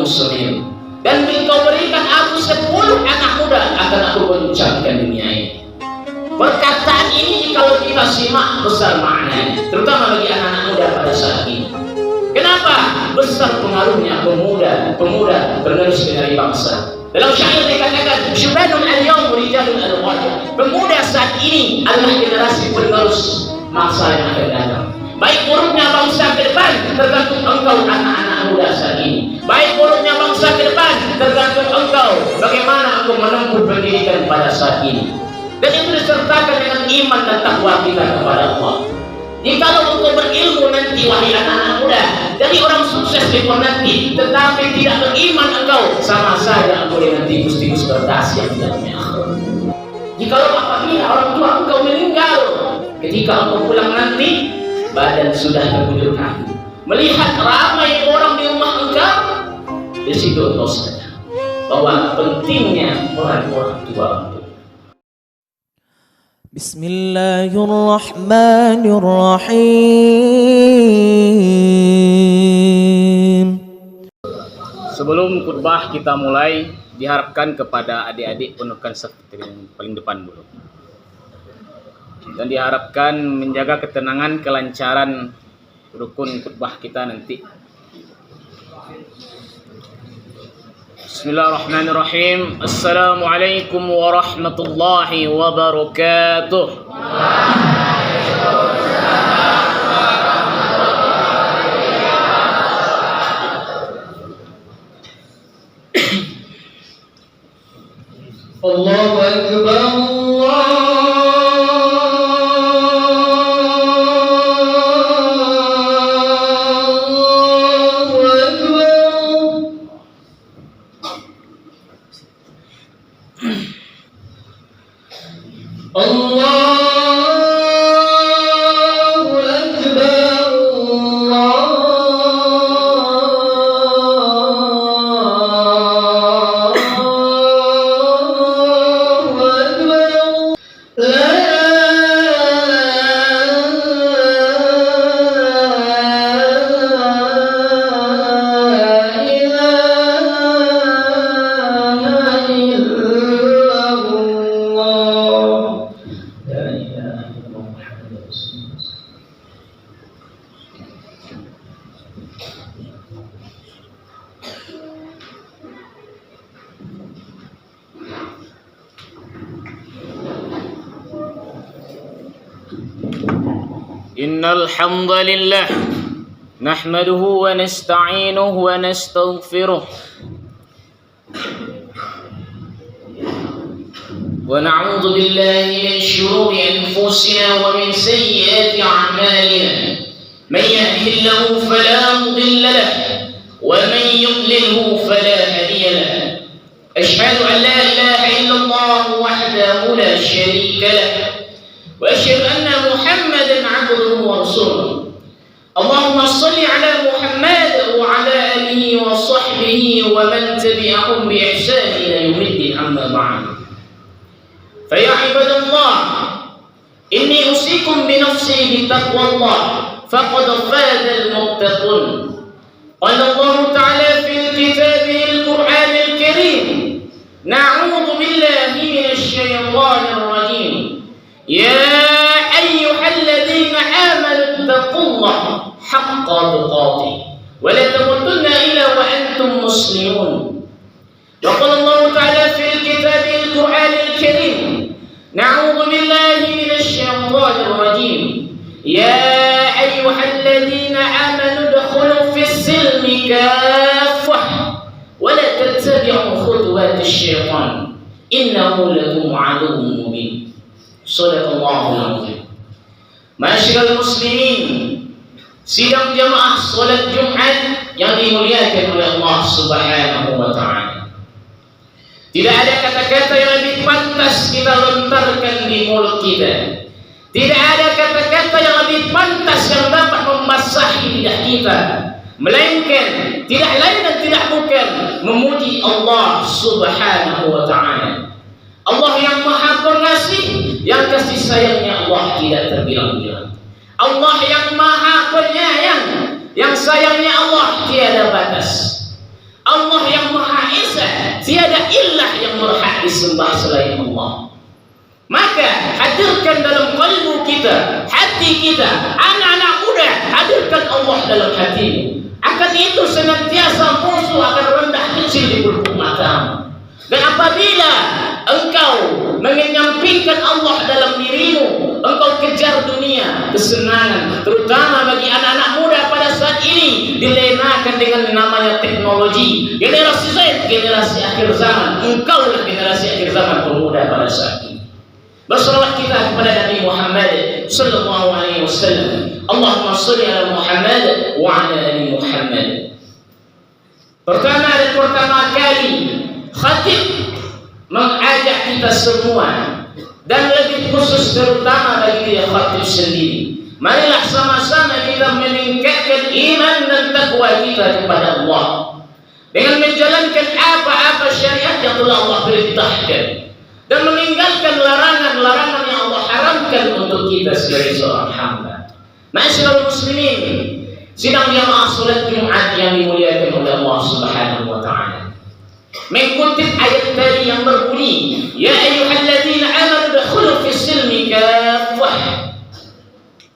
muslimin. Dan engkau berikan aku 10 anak muda, akan aku goncangkan dunia ini. Perkataan ini kalau kita simak besar maknanya, terutama bagi anak-anak muda pada saat ini. Kenapa? Besar pengaruhnya pemuda penerus dari bangsa. Dalam syair dikatakan, syubanun al-yawm rijalun al-ghad. Pemuda saat ini adalah generasi penerus masa yang akan datang. Baik buruknya bangsa ke depan tergantung engkau anak-anak muda saat ini. Baik buruknya bangsa ke depan tergantung engkau bagaimana engkau menempuh pendidikan pada saat ini. Dan itu disertakan dengan iman dan takwa kita kepada Allah. Jikalau engkau berilmu nanti wahai anak-anak muda, jadi orang sukses di nanti, tetapi tidak beriman engkau, sama saja engkau dengan tikus-tikus kertas yang tidak punya akhlak. Jikalau apabila orang tua engkau meninggal, ketika engkau pulang nanti, badan sudah terbujur kaku. Melihat ramai orang di rumah engkau, di situ engkau sadar bahwa pentingnya orang-orang tua engkau. Bismillahirrahmanirrahim. Sebelum khutbah kita mulai, diharapkan kepada adik-adik penuhkan seperti yang paling depan dulu. Dan diharapkan menjaga ketenangan, kelancaran rukun khutbah kita nanti. Bismillahirrahmanirrahim. Assalamualaikum warahmatullahi wabarakatuh. Allahu Akbar. Innal hamdalillah nahmaduhu wa nasta'inuhu wa nastaghfiruh wa na'udzu billahi min shururi anfusina wa min sayyiati a'malina. Man yahdihillahu fala mudilla lahu wa man yudlilhu fala hadiya lahu. Ashhadu an la ilaha illallah wahdahu la sharika lahu وأشهد أن محمدا عبده ورسوله. اللهم صل على محمد وعلى آله وصحبه ومن تبعهم بإحسان إلى يوم الدين. أما بعد، فيا عباد الله، إني أوصيكم بنفسي بتقوى الله فقد فاز المتقون. قال الله تعالى في كتابه القرآن الكريم: نعوذ بالله من الشيطان الرجيم. يا أيها الذين آمنوا اتقوا الله حق تقاته ولا تموتن إلا وأنتم مسلمون. وقال الله تعالى في كتابه القرآن الكريم: نعوذ بالله من الشيطان الرجيم. يا أيها الذين آمنوا ادخلوا في السلم كافة ولا تتبعوا خطوات الشيطان إنه لكم عدو مبين. Shadaqallahul azim. Ma'asyiral muslimin, sidang jamaah salat Jumat yang dimuliakan oleh Allah Subhanahu wa taala. Tidak ada kata-kata yang lebih pantas kita lontarkan di mulut kita. Tidak ada kata-kata yang lebih pantas yang dapat membasahi lidah kita, melainkan tidak lain dan tidak bukan memuji Allah Subhanahu wa taala. Allah yang Maha Pengasih, yang kasih sayangnya Allah tidak terbilang-bilang. Allah yang Maha Penyayang, yang sayangnya Allah tiada batas. Allah yang Maha Esa, tiada ilah yang berhak disembah selain Allah. Maka hadirkan dalam kalbu kita, hati kita, anak-anak muda, hadirkan Allah dalam hatimu. Akan itu senantiasa musuh akan rendah kecil di pelupuk matamu. Dan apabila engkau menyampingkan Allah dalam dirimu, engkau kejar dunia, kesenangan, terutama bagi anak-anak muda pada saat ini dilenakan dengan namanya teknologi. Generasi Z, generasi akhir zaman. Engkau lah generasi akhir zaman, pemuda pada saat ini. Bersalawat kita kepada Nabi Muhammad sallallahu alaihi wasallam. Allahumma shalli ala Muhammad wa ala ali Muhammad. Pertama kali khatib mengajak kita semua, dan lebih khusus terutama bagi dia khatib sendiri. Marilah sama-sama kita meningkatkan iman dan takwa kita kepada Allah dengan menjalankan apa-apa syariat yang telah Allah perintahkan dan meninggalkan larangan-larangan yang Allah haramkan untuk kita sebagai seorang hamba. Ma'asyiral muslimin, sidang jamaah salat Jumat yang dimuliakan oleh Allah Subhanahu wa taala. Mengutip ayat tadi yang berbunyi, ya ayyuhalladzina amanu dakhulu fis silmi kaffah.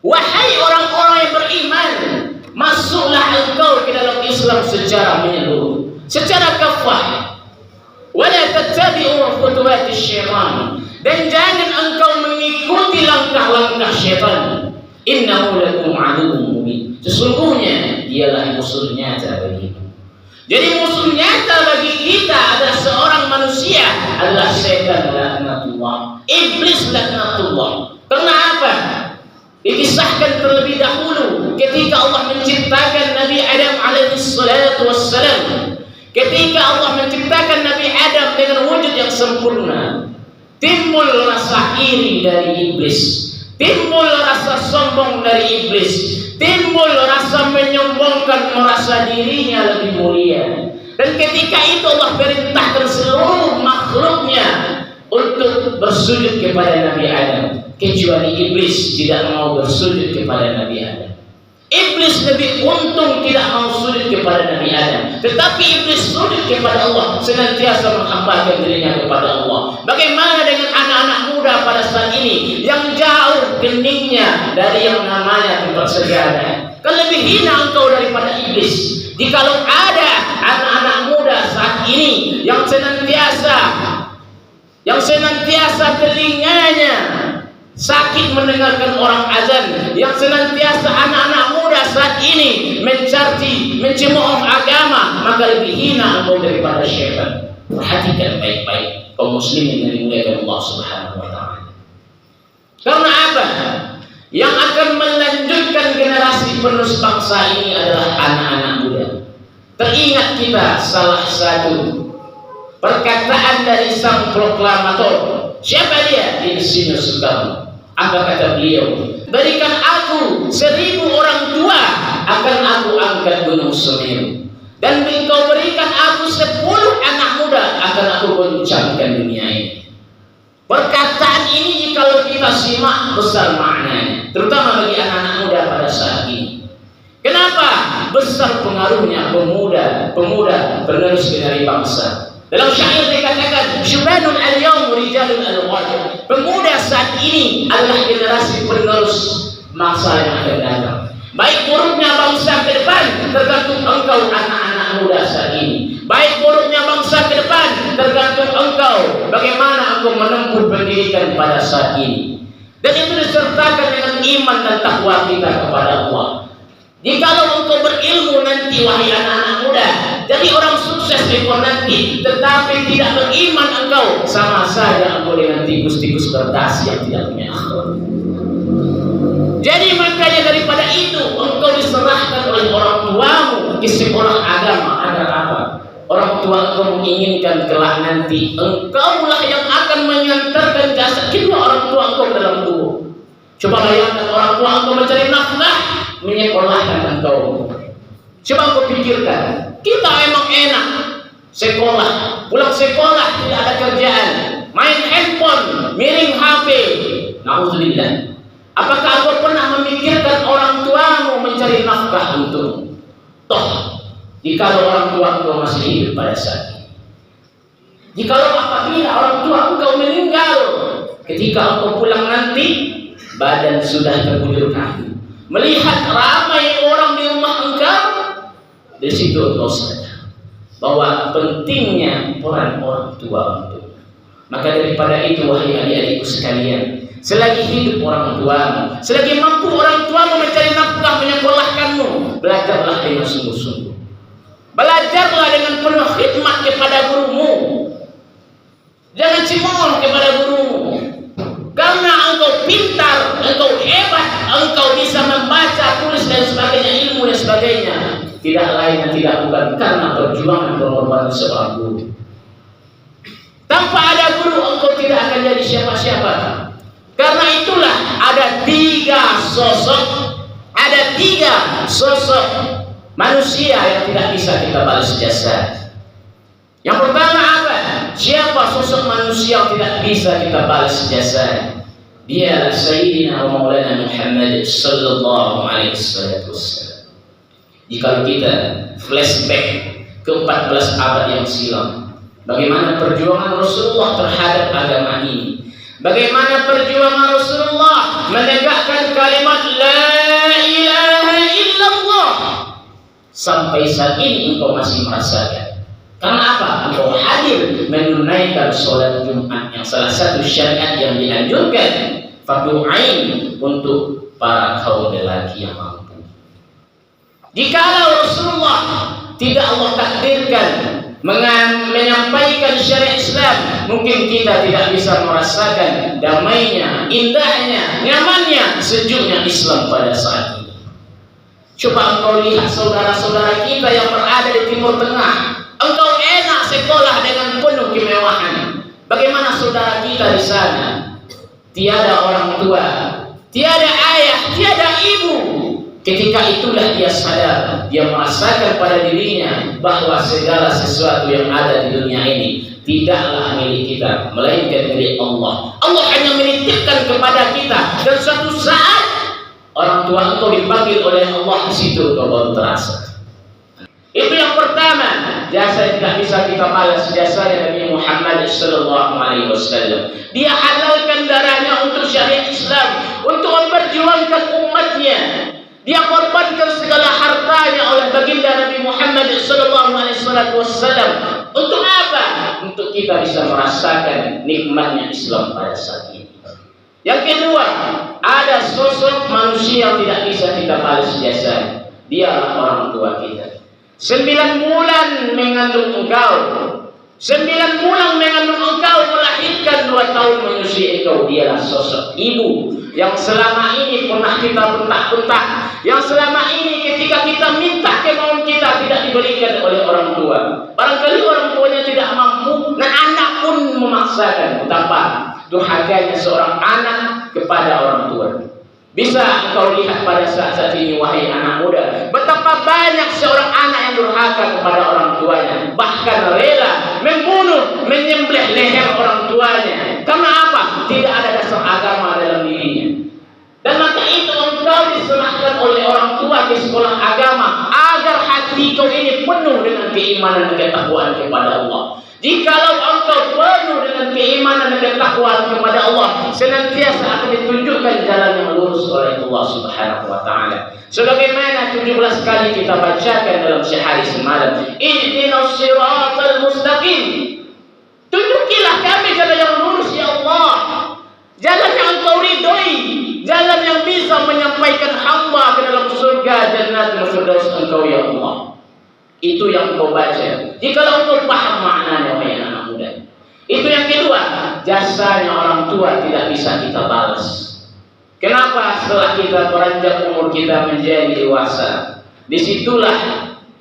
Wahai orang-orang yang beriman, masuklah engkau ke dalam Islam secara menyeluruh, secara kaffah. Wala tattabi'u khutuwatis syaitan, dan jangan engkau mengikuti langkah-langkah syaitan. Innahu lakum aduwwun mubin, sesungguhnya dialah musuh nyata bagimu. Jadi musuh nyata bagi kita adalah seorang manusia, adalah setan laknatullah, iblis laknatullah. Karena apa? Dikisahkan terlebih dahulu ketika Allah menciptakan Nabi Adam alaihi salatu wassalam. Ketika Allah menciptakan Nabi Adam dengan wujud yang sempurna, timbul rasa iri dari iblis, timbul rasa sombong dari iblis, timbul rasa menyombongkan, merasa dirinya lebih mulia. Dan ketika itu Allah perintahkan seluruh makhluknya untuk bersujud kepada Nabi Adam, kecuali iblis tidak mau bersujud kepada Nabi Adam. Iblis lebih untung tidak mau sujud kepada Nabi Adam, tetapi iblis sujud kepada Allah, senantiasa menghambakan dirinya kepada Allah. Bagaimana dengan anak-anak muda pada saat ini yang jauh keningnya dari yang namanya tempat sejadah? Kan lebih hina engkau daripada iblis. Jikalau ada anak-anak muda saat ini yang senantiasa telinganya sakit mendengarkan orang azan, yang senantiasa anak-anak muda saat ini mencemooh agama, maka lebih hina engkau daripada syaitan. Perhatikan baik-baik kaum muslimin yang dimuliakan Allah Subhanahu wa taala. Karena apa? Yang akan melanjutkan generasi penerus bangsa ini adalah anak-anak muda. Teringat kita salah satu perkataan dari sang proklamator. Siapa dia? Insinyur Soekarno. Apa kata beliau? Berikan aku 1000 orang tua, akan aku angkat gunung Semeru. Dan engkau berikan aku 10 anak muda, akan aku goncangkan dunia ini. Perkataan ini kalau kita simak besar maknanya, terutama bagi anak-anak muda pada saat ini. Kenapa? Besar pengaruhnya pemuda penerus dari bangsa. Dalam syair dikatakan, syubanun al-yawm rijalun al-ghad. Pemuda saat ini adalah generasi penerus masa yang akan datang. Baik buruknya bangsa ke depan tergantung engkau anak-anak muda saat ini. Baik buruknya bangsa ke depan tergantung engkau bagaimana engkau menempuh pendidikan pada saat ini. Dan itu disertakan dengan iman dan takwa kita kepada Allah. Jikalau engkau berilmu nanti wahai anak-anak muda, jadi orang sukses engkau nanti, tetapi tidak beriman engkau, sama saja engkau dengan tikus-tikus berdasi yang tidak punya akhlak. Jadi makanya daripada itu engkau diserahkan oleh orang tuamu ke sekolah agama. Agar apa? Orang tua engkau menginginkan kelak nanti engkaulah yang akan menyantarkan jasad kedua orang tua engkau ke dalam tubuh. Coba bayangkan orang tua engkau mencari nafkah, menyekolahkan engkau. Coba engkau pikirkan, kita emang enak sekolah, pulang sekolah tidak ada kerjaan, main handphone, miring HP. Nauzubillah. Apakah engkau pernah memikirkan orang tuamu mencari nafkah untukmu? Toh jikalau orang tua engkau masih hidup pada saat ini. Jikalau apabila orang tua engkau meninggal, ketika engkau pulang nanti, badan sudah terbujur kaku. Melihat ramai orang di rumah engkau, di situ engkau sadar bahwa pentingnya peran orang tua untuk. Maka daripada itu, wahai adik-adikku sekalian, selagi hidup orang tuamu, selagi mampu orang tuamu mencari nafkah menyekolahkanmu, belajarlah dengan sungguh-sungguh. Belajarlah dengan penuh khidmat kepada gurumu. Jangan cemooh kepada gurumu. Karena engkau pintar, engkau hebat, engkau bisa membaca, tulis dan sebagainya, ilmu dan sebagainya, tidak lain dan tidak bukan karena perjuangan pengorbanan seorang guru. Tanpa ada guru engkau tidak akan jadi siapa-siapa. Karena itulah ada tiga sosok manusia yang tidak bisa kita balas jasa. Yang pertama apa? Siapa sosok manusia yang tidak bisa kita balas jasa? Dia Sayyidina wa Maulana Muhammad sallallahu alaihi wasallam. Jika kita flashback ke 14 abad yang silam, bagaimana perjuangan Rasulullah terhadap agama ini? Bagaimana perjuangan Rasulullah menegakkan kalimat la ilaha illallah? Sampai saat ini engkau masih merasakan. Karena apa? Engkau hadir menunaikan sholat Jumat yang salah satu syariat yang dianjurkan, fardu ain untuk para kaum lelaki yang mampu. Jikalau Rasulullah tidak Allah takdirkan menyampaikan syariat Islam, mungkin kita tidak bisa merasakan damainya, indahnya, nyamannya, sejuknya Islam pada saat ini. Coba engkau lihat saudara-saudara kita yang berada di Timur Tengah. Engkau enak sekolah dengan penuh kemewahan. Bagaimana saudara kita di sana? Tiada orang tua, tiada ayah, tiada ibu. Ketika itulah dia sadar, dia merasakan pada dirinya bahwa segala sesuatu yang ada di dunia ini tidaklah milik kita, melainkan milik Allah. Allah hanya menitipkan kepada kita, dan suatu saat orang tua engkau dipanggil oleh Allah, di situ engkau baru terasa. Itu yang pertama, jasa yang tidak bisa kita balas, jasa Nabi Muhammad sallallahu alaihi wasallam. Dia halalkan darahnya untuk syariat Islam, untuk memperjuangkan umatnya. Dia korbankan segala hartanya oleh baginda Nabi Muhammad sallallahu alaihi wasallam. Untuk apa? Untuk kita bisa merasakan nikmatnya Islam pada saat ini. Yang kedua, ada sosok manusia yang tidak bisa kita balas jasa. Dialah orang tua kita. 9 bulan mengandung engkau, 9 bulan mengandung engkau, melahirkan 2 tahun menyusui engkau. Dialah sosok ibu yang selama ini pernah kita bentak-bentak, yang selama ini ketika kita minta kemauan kita tidak diberikan oleh orang tua. Barangkali orang tuanya tidak mampu, dan anak pun memaksakan. Betapa durhakanya seorang anak kepada orang tua. Bisa engkau lihat pada saat ini, wahai anak muda, betapa banyak seorang anak yang durhaka kepada orang tuanya, bahkan rela membunuh, menyembelih leher orang tuanya. Karena apa? Tidak ada dasar agama dalam dirinya. Dan maka itu engkau diserahkan oleh orang tua ke sekolah agama, agar hati kau ini penuh dengan keimanan dan ketakwaan kepada Allah. Jikalau engkau penuh dengan keimanan dan ketakwaan kepada Allah, senantiasa akan ditunjukkan jalan yang lurus oleh Allah Subhanahu wa taala. Sebagaimana 17 kali kita bacakan dalam sehari semalam, ihdinas siratal mustaqim. Tunjukilah kami jalan yang lurus ya Allah. Jalan yang engkau ridhoi, jalan yang bisa menyampaikan hamba ke dalam surga jannatul firdaus engkau ya Allah. Itu yang kau baca. Jikalau engkau paham maknanya, wahai anak muda. Itu yang kedua, jasanya orang tua tidak bisa kita balas. Kenapa? Setelah kita beranjak umur kita menjadi dewasa, disitulah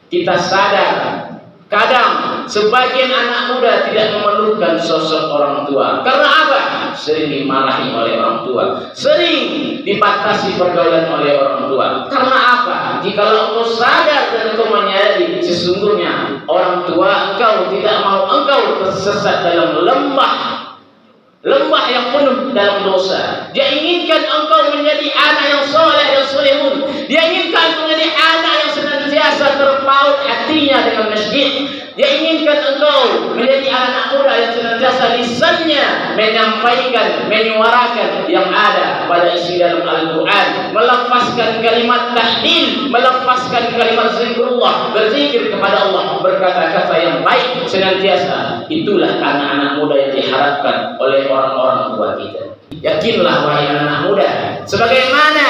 kita sadar. Kadang sebagian anak muda tidak memerlukan sosok orang tua. Karena apa? Sering dimarahi oleh orang tua, sering dibatasi pergaulan oleh orang tua. Karena apa? Jikalau engkau sadar dan engkau menyadari sesungguhnya orang tua engkau tidak mau engkau tersesat dalam lembah yang penuh dalam dosa. Dia inginkan engkau menjadi anak yang soleh dan solehun. Dia inginkan engkau menjadi anak yang senantiasa terpaut hatinya dalam masjid. Dia inginkan engkau menjadi anak muda yang senantiasa lisannya menyampaikan, menyuarakan yang ada pada isi dalam Al-Quran, melafazkan kalimat tahlil, melafazkan kalimat zikrullah, berzikir kepada Allah, berkata-kata yang baik senantiasa. Itulah anak-anak muda yang diharapkan oleh orang-orang tua kita. Yakinlah wahai anak muda, sebagaimana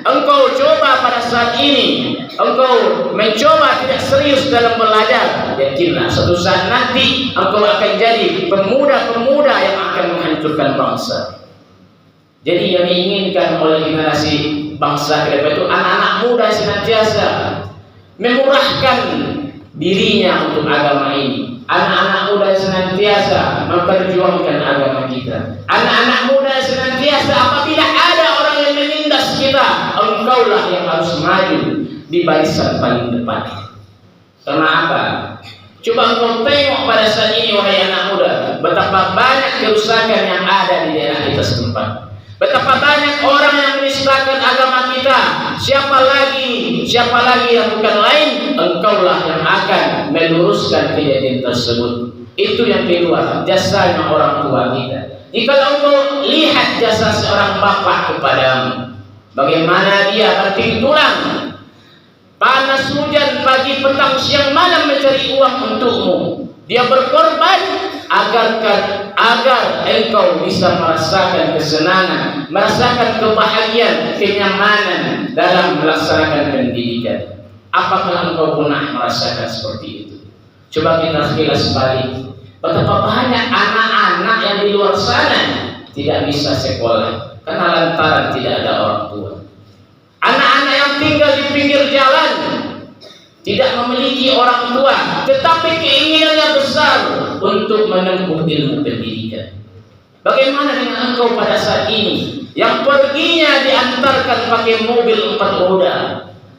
engkau coba pada saat ini, engkau mencoba tidak serius dalam belajar, yakinlah suatu saat nanti engkau akan jadi pemuda-pemuda yang akan menghancurkan bangsa. Jadi yang diinginkan oleh generasi bangsa ke depan itu anak-anak muda senantiasa memurahkan dirinya untuk agama ini. Anak-anak muda senantiasa memperjuangkan agama kita. Anak-anak muda senantiasa apabila ada orang yang menindas kita, engkaulah yang harus maju di barisan paling depan. Karena apa? Coba engkau tengok pada saat ini wahai anak muda, betapa banyak kerusakan yang ada di daerah kita setempat. Betapa banyak orang yang menistakan agama kita. Siapa lagi yang bukan lain, engkaulah yang akan meluruskan kejadian tersebut. Itu yang kedua, jasanya orang tua kita. Jika engkau lihat jasa seorang bapak kepadamu, bagaimana dia banting tulang, panas hujan, pagi petang siang malam mencari uang untukmu. Dia berkorban agar engkau bisa merasakan kesenangan, merasakan kebahagiaan, kenyamanan dalam melaksanakan pendidikan. Apakah engkau pernah merasakan seperti itu? Coba kita kilas balik. Betapa banyak anak-anak yang di luar sana tidak bisa sekolah karena lantaran tidak ada orang tua. Anak-anak yang tinggal di pinggir jalan, tidak memiliki orang tua, tetapi keinginannya besar untuk menempuh ilmu pendidikan. Bagaimana dengan engkau pada saat ini yang perginya diantarkan pakai mobil 4 roda,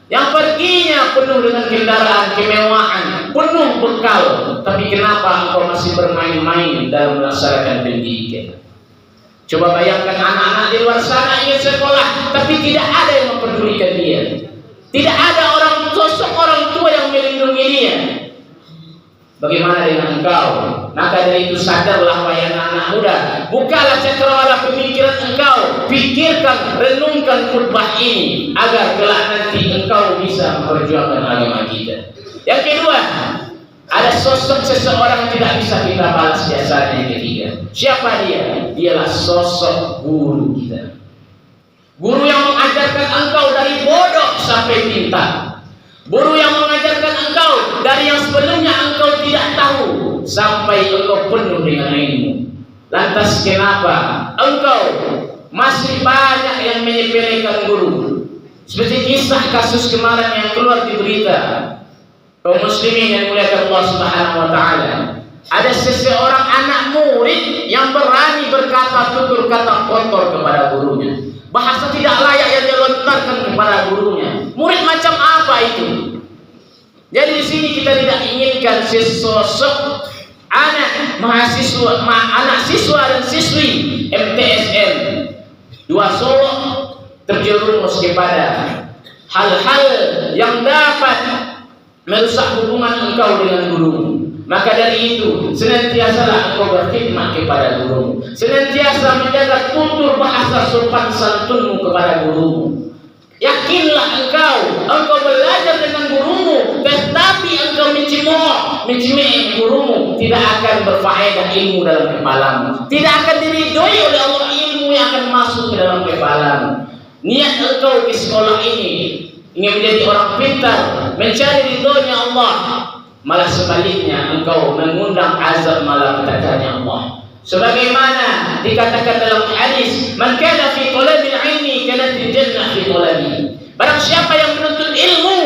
yang perginya penuh dengan kendaraan kemewahan, penuh bekal, tapi kenapa engkau masih bermain-main dalam melaksanakan pendidikan? Coba bayangkan anak-anak di luar sana ingin sekolah, tapi tidak ada yang memperdulikan dia. Tidak ada sosok orang tua yang melindungi dia. Bagaimana dengan engkau? Maka dari itu sadarlah wahai anak-anak muda, bukalah cakrawala pemikiran engkau, pikirkan, renungkan khutbah ini agar kelak nanti engkau bisa memperjuangkan agama kita. Yang kedua, ada sosok seseorang yang tidak bisa kita balas jasanya. Yang ketiga, siapa dia? Dialah sosok guru kita. Guru yang mengajarkan engkau dari bodoh sampai pintar. Guru yang mengajarkan engkau dari yang sebelumnya engkau tidak tahu sampai engkau penuh dengan ilmu. Lantas kenapa engkau masih banyak yang menyepelekan guru? Seperti kisah kasus kemarin yang keluar di berita. Kaum muslimin yang dimuliakan Allah Subhanahu wa taala. Ada seseorang anak murid yang berani berkata tutur kata kotor kepada gurunya. Bahasa tidak layak yang dilontarkan kepada gurunya. Murid macam apa itu? Jadi di sini kita tidak inginkan sesosok anak mahasiswa, anak siswa dan siswi MTSN 2 Solo terjerumus kepada hal-hal yang dapat merusak hubungan engkau dengan gurumu. Maka dari itu, senantiasalah engkau berkhidmat kepada gurumu. Senantiasa menjaga tutur bahasa sopan santunmu kepada gurumu. Yakinlah engkau belajar dengan gurumu, tetapi engkau mencemooh gurumu, tidak akan berfaedah ilmu dalam kepalamu. Tidak akan diridhoi oleh Allah ilmu yang akan masuk ke dalam kepalamu. Niat engkau ke sekolah ini ingin menjadi orang pintar, mencari ridhonya Allah, malah sebaliknya engkau mengundang azab malapetaka Allah. Sebagaimana dikatakan dalam hadis, man kana fi talabil ilmi kanat jannah fi talabi. Barang siapa yang menuntut ilmu,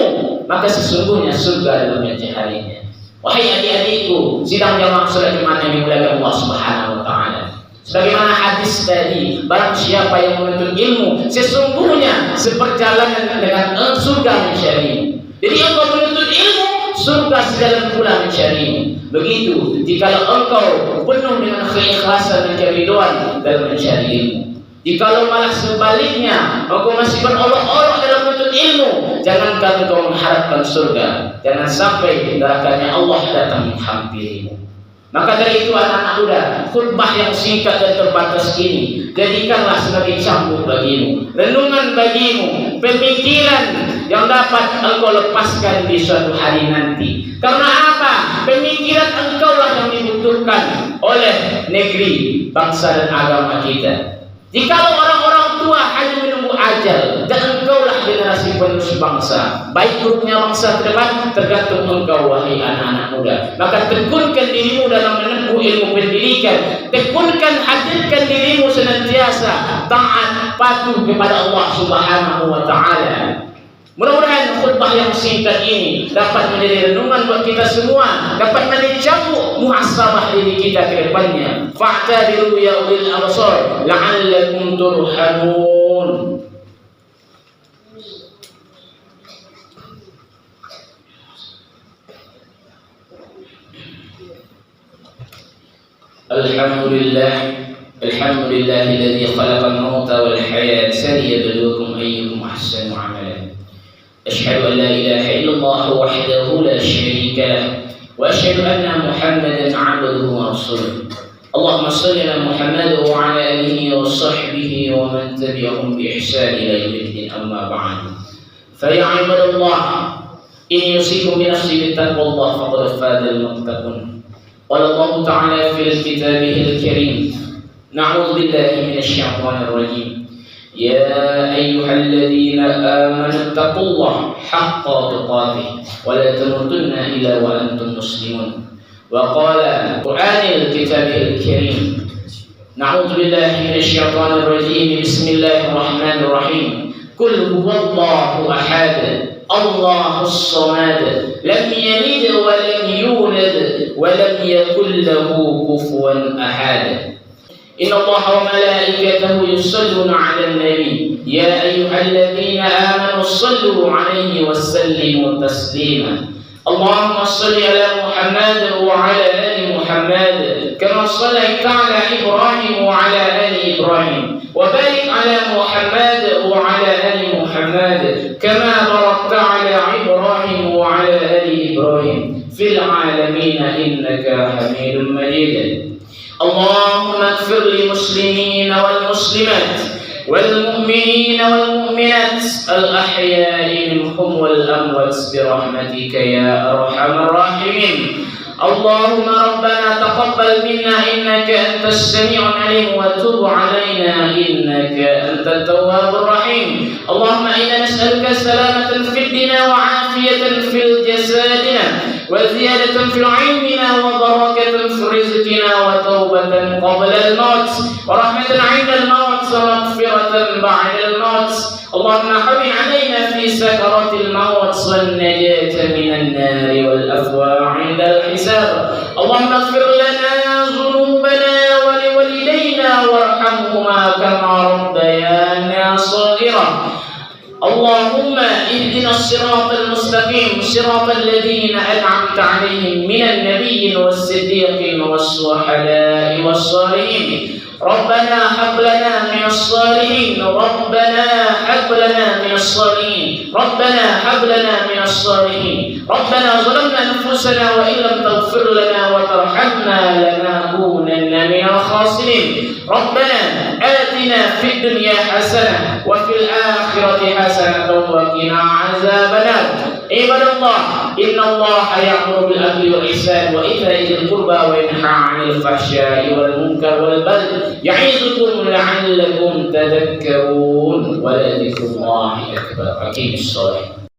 maka sesungguhnya surga dalam mencarinya. Wahai adik-adikku, sidang jamaah salat Jumat yang dimuliakan Allah Subhanahu wa taala. Sebagaimana hadis tadi, barang siapa yang menuntut ilmu, sesungguhnya seperjalanan dengan surga mencari. Jadi engkau menuntut ilmu, surga sejalan pula mencari. Begitu jikalau engkau penuh dengan keikhlasan dan keridhaan dalam mencari ilmu. Jikalau malah sebaliknya, engkau masih berolok-olok dalam menuntut ilmu, jangankan engkau mengharapkan surga, jangan sampai nerakanya Allah datang menghampirimu. Maka dari itu anak-anak muda, khutbah yang singkat dan terbatas ini jadikanlah sebagai cambuk bagimu, renungan bagimu, pemikiran yang dapat engkau lepaskan di suatu hari nanti. Karena apa? Pemikiran engkaulah yang dibutuhkan oleh negeri, bangsa dan agama kita. Jikalau orang-orang tua hanya menunggu ajal, dan engkaulah generasi penerus bangsa, baik buruknya bangsa ke depan tergantung engkau wahai anak-anak muda. Maka tekunkan dirimu dalam menempuh ilmu pendidikan, tekunkan, hadirkan dirimu senantiasa taat patuh kepada Allah Subhanahu wa Ta'ala. Mudah-mudahan khutbah yang singkat ini dapat menjadi renungan buat kita semua, dapat menjadi cambuk muhasabah diri kita ke depannya. Fa'tabiru ya ulil absar la'allakum turhamun. Alhamdulillah alladzi khalaqal mauta wal hayata liyabluwakum ayyukum ahsanu amala. أشهد أن لا إله إلا الله وحده لا شريك له وأشهد أن محمدا عبده ورسوله. اللهم صل على محمد وعلى آله وصحبه ومن تبعهم بإحسان إلى يوم الدين. أما بعد فيا عباد الله إني أوصيكم بنفسي بتقوى الله فقد فاز المتقون. قال الله تعالى في كتابه الكريم: نعوذ بالله من الشيطان الرجيم. يا أيها الذين آمنوا اتقوا الله حق تقاته ولا تموتن إلا وأنتم مسلمون. وقال القرآن الكتاب الكريم: نعوذ بالله من الشيطان الرجيم. بسم الله الرحمن الرحيم. قل هو الله أحد الله الصمد لم يلد ولم يولد ولم يكن له كفوا أحد. إن الله وملائكته يصلون على النبي يا أيها الذين آمنوا صلوا عليه وسلموا تسليما. اللهم صل على محمد وعلى آل محمد كما صليت على إبراهيم وعلى آل إبراهيم وبارك على محمد وعلى آل محمد كما باركت على إبراهيم وعلى آل إبراهيم في العالمين إنك حميد مجيد. اللهم اغفر للمسلمين والمسلمات والمؤمنين والمؤمنات الأحياء منهم والأموات برحمتك يا أرحم الراحمين. اللهم ربنا تقبل منا إنك أنت السميع العليم وتب علينا إنك أنت التواب الرحيم. اللهم إنا نسألك سلامة في الدين وعافية في جسدنا وزيادة في علمنا وبركة في رزقنا وتوبة قبل الموت ورحمة عند الموت ومغفرة بعد الموت. اللهم حول علينا في سكرات الموت والنجاة من النار والأفواه عند الحساب. اللهم اغفر لنا ذنوبنا ولوالدينا وارحمهما كما ربيانا صغيرا. اللهم اهدنا الصراط المستقيم صراط الذين أنعمت عليهم من النبيين والصديقين والشهداء والصالحين. ربنا هب لنا من الصالحين ربنا هب لنا من الصالحين ربنا هب لنا من الصالحين. ربنا ظلمنا أنفسنا وإن لم تغفر لنا وترحمنا لنكونن من الخاسرين. ربنا آتنا في الدنيا حسنة وفي الآخرة حسنة وقنا عذاب النار. عباد الله إن الله يأمر بالعدل والإحسان وإيتاء ذي القربى وينهى عن الفحشاء والمنكر والبغي يعظكم لعلكم تذكرون ولذكر الله أكبر. أقيموا الصلاة.